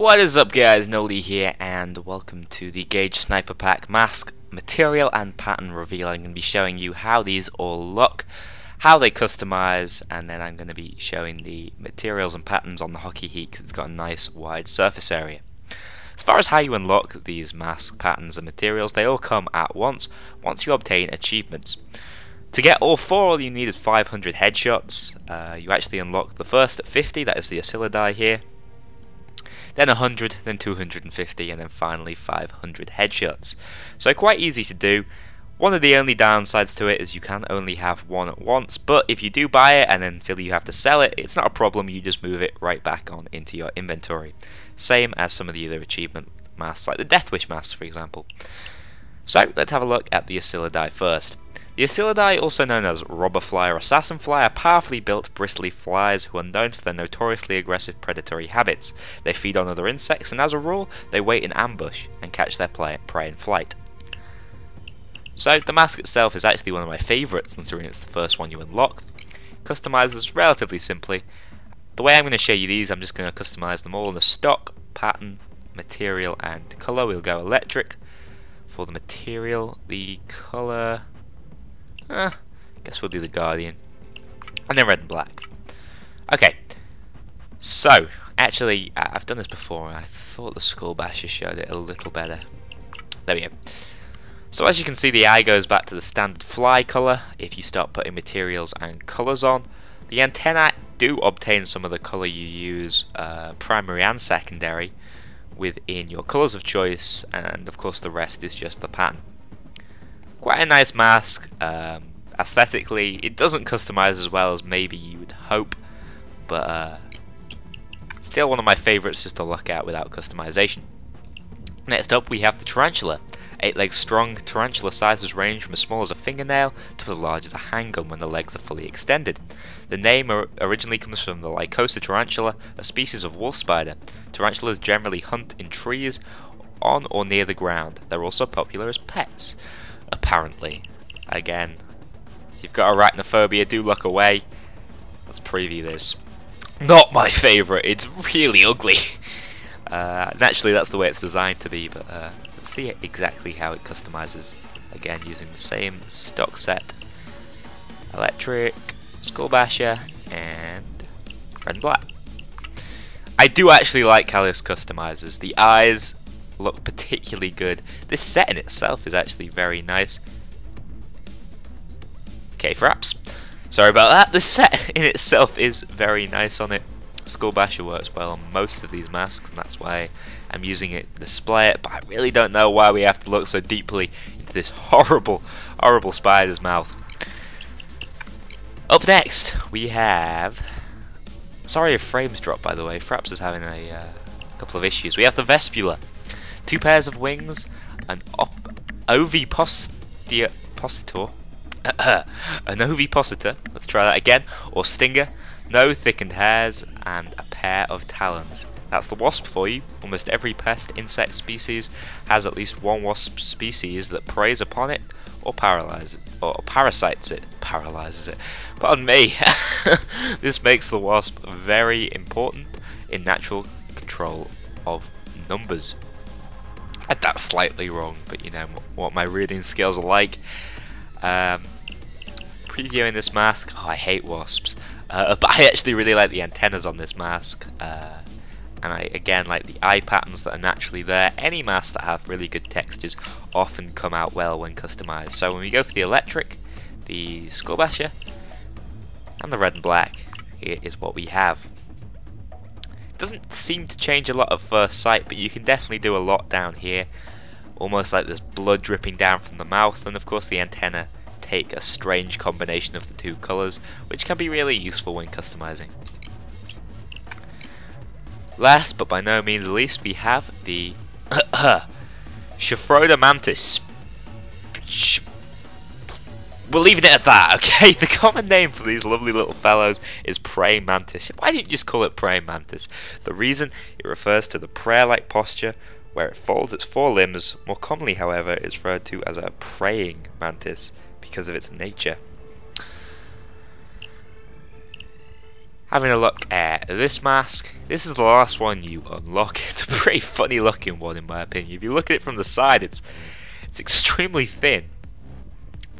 What is up guys, Noli here and welcome to the Gage Sniper Pack mask, material and pattern reveal. I'm going to be showing you how these all look, how they customize, and then I'm going to be showing the materials and patterns on the hockey heat because it's got a nice wide surface area. As far as how you unlock these mask patterns and materials, they all come at once you obtain achievements. To get all four, all you need is 500 headshots. You actually unlock the first at 50, that is the ASILIDAE here. Then 100, then 250, and then finally 500 headshots. So quite easy to do. One of the only downsides to it is you can only have one at once, but if you do buy it and then feel you have to sell it, it's not a problem, you just move it right back on into your inventory. Same as some of the other achievement masks, like the Death Wish mask for example. So let's have a look at the ASILIDAE first. The ASILIDAE, also known as robber fly or assassin fly, are powerfully built bristly flies who are known for their notoriously aggressive predatory habits. They feed on other insects and as a rule they wait in ambush and catch their prey in flight. So the mask itself is actually one of my favourites considering it's the first one you unlock. Customizes relatively simply. The way I'm going to show you these, I'm just going to customize them all in the stock, pattern, material and colour. We'll go electric. For the material, the colour, I guess we'll do the Guardian, and then red and black. Okay, so actually I've done this before and I thought the Skull Basher showed it a little better. There we go. So as you can see, the eye goes back to the standard fly colour if you start putting materials and colours on. The antennae do obtain some of the colour you use, primary and secondary, within your colours of choice, and of course the rest is just the pattern. Quite a nice mask. Aesthetically, it doesn't customize as well as maybe you would hope, but still one of my favourites just to look at without customization. Next up we have the Tarantula. 8 legs strong, tarantula sizes range from as small as a fingernail to as large as a handgun when the legs are fully extended. The name originally comes from the Lycosa tarantula, a species of wolf spider. Tarantulas generally hunt in trees on or near the ground. They're also popular as pets, apparently. Again, if you've got arachnophobia, do look away. Let's preview this. Not my favourite, it's really ugly. Naturally that's the way it's designed to be, but let's see exactly how it customizes. Again, using the same stock set. Electric, Skull Basher, and red and black. I do actually like how this customizes. The eyes look particularly good. This set in itself is actually very nice. Okay, Fraps. Sorry about that. The set in itself is very nice on it. Skull Basher works well on most of these masks, and that's why I'm using it to display it, but I really don't know why we have to look so deeply into this horrible, horrible spider's mouth. Up next, we have... Sorry if frames drop, by the way. Fraps is having a couple of issues. We have the VESPULA. 2 pairs of wings, an ovipositor, an ovipositor, let's try that again, or stinger, no thickened hairs, and a pair of talons. That's the wasp for you. Almost every pest insect species has at least one wasp species that preys upon it or parasites it. Paralyzes it. Pardon me. This makes the wasp very important in natural control of numbers. I had that slightly wrong, but you know what my reading skills are like. Previewing this mask, oh, I hate wasps, but I actually really like the antennas on this mask, and I again like the eye patterns that are naturally there. Any masks that have really good textures often come out well when customized. So when we go for the electric, the Skull Basher, and the red and black, here is what we have. It doesn't seem to change a lot at first sight, but you can definitely do a lot down here. Almost like there's blood dripping down from the mouth, and of course the antenna take a strange combination of the 2 colours, which can be really useful when customizing. Last but by no means least, we have the SPHOOROMANTIS. We'll leave it at that, okay? The common name for these lovely little fellows is praying mantis. Why didn't you just call it praying mantis? The reason, it refers to the prayer-like posture where it folds its 4 limbs. More commonly, however, is referred to as a praying mantis because of its nature. Having a look at this mask, this is the last one you unlock. It's a pretty funny looking one in my opinion. If you look at it from the side, it's extremely thin.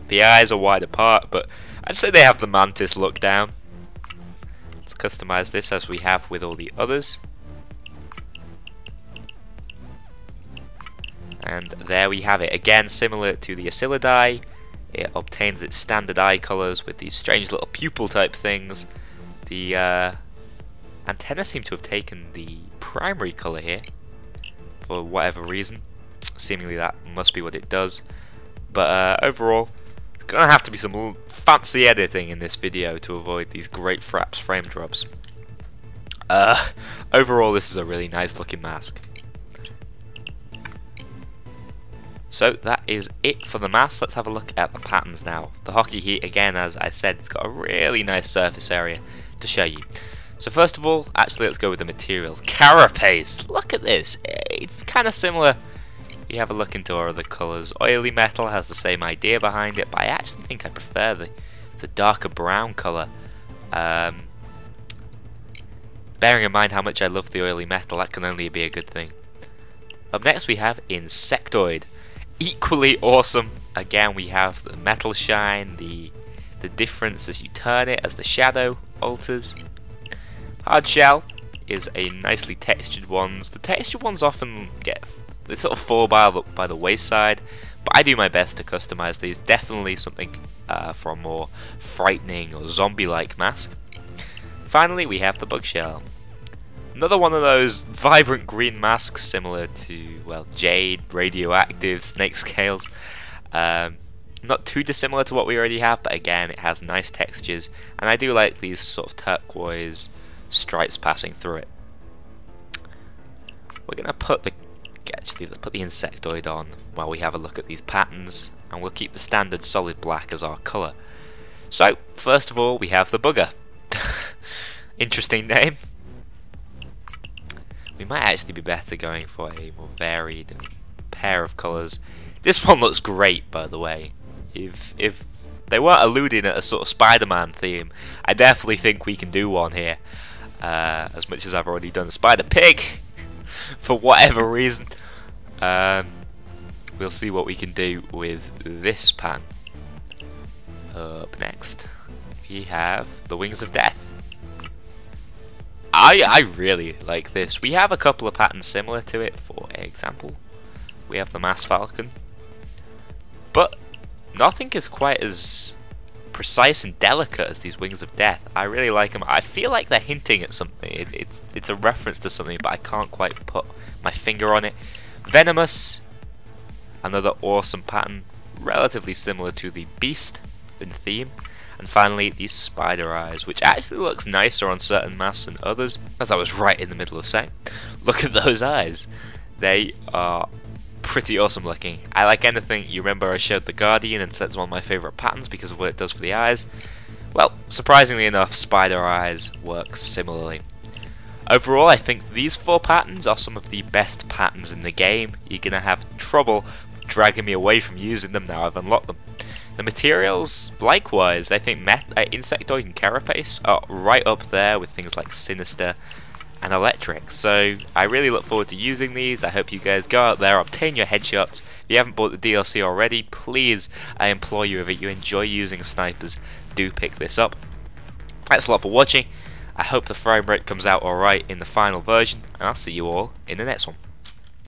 The eyes are wide apart, but I'd say they have the mantis look down. Let's customize this as we have with all the others. And there we have it. Again, similar to the ASILIDAE, it obtains its standard eye colours with these strange little pupil type things. The antenna seem to have taken the primary colour here for whatever reason. Seemingly that must be what it does. But overall, it's going to have to be some fancy editing in this video to avoid these great Fraps frame drops. Overall, this is a really nice looking mask. So that is it for the mask. Let's have a look at the patterns now. The hockey heat, again, as I said, it's got a really nice surface area to show you. So first of all, actually let's go with the materials. Carapace! Look at this! It's kind of similar. You have a look into our other colours. Oily metal has the same idea behind it, but I actually think I prefer the darker brown colour. Bearing in mind how much I love the oily metal, that can only be a good thing. Up next we have Insectoid. Equally awesome. Again, we have the metal shine, the difference as you turn it, as the shadow alters. Hard shell is a nicely textured ones. The textured ones often they sort of fall by the wayside, but I do my best to customize these. Definitely something for a more frightening or zombie-like mask. Finally, we have the bug shell. Another one of those vibrant green masks similar to, well, jade, radioactive, snake scales. Not too dissimilar to what we already have, but again, it has nice textures, and I do like these sort of turquoise stripes passing through it. We're gonna put the Insectoid on while we have a look at these patterns, and we'll keep the standard solid black as our colour. So, first of all, we have the bugger. Interesting name. We might actually be better going for a more varied pair of colours. This one looks great, by the way. If they weren't alluding at a sort of Spider-Man theme, I definitely think we can do one here. As much as I've already done Spider-Pig, for whatever reason. We'll see what we can do with this pan. Up next, we have the Wings of Death. I really like this. We have a couple of patterns similar to it. For example, we have the Mass Falcon, but nothing is quite as precise and delicate as these Wings of Death. I really like them. I feel like they're hinting at something. It's a reference to something, but I can't quite put my finger on it. Venomous, another awesome pattern, relatively similar to the Beast in theme. And finally, these spider eyes, which actually looks nicer on certain masks than others, as I was right in the middle of saying. Look at those eyes. They are pretty awesome looking. I like anything. You remember I showed the Guardian and said it's one of my favourite patterns because of what it does for the eyes. Well, surprisingly enough, spider eyes work similarly. Overall, I think these 4 patterns are some of the best patterns in the game. You're going to have trouble dragging me away from using them now I've unlocked them. The materials, likewise, I think Insectoid and Carapace are right up there with things like Sinister and Electric. So I really look forward to using these. I hope you guys go out there, obtain your headshots. If you haven't bought the DLC already, please, I implore you, if you enjoy using snipers, do pick this up. Thanks a lot for watching. I hope the frame rate comes out alright in the final version, and I'll see you all in the next one.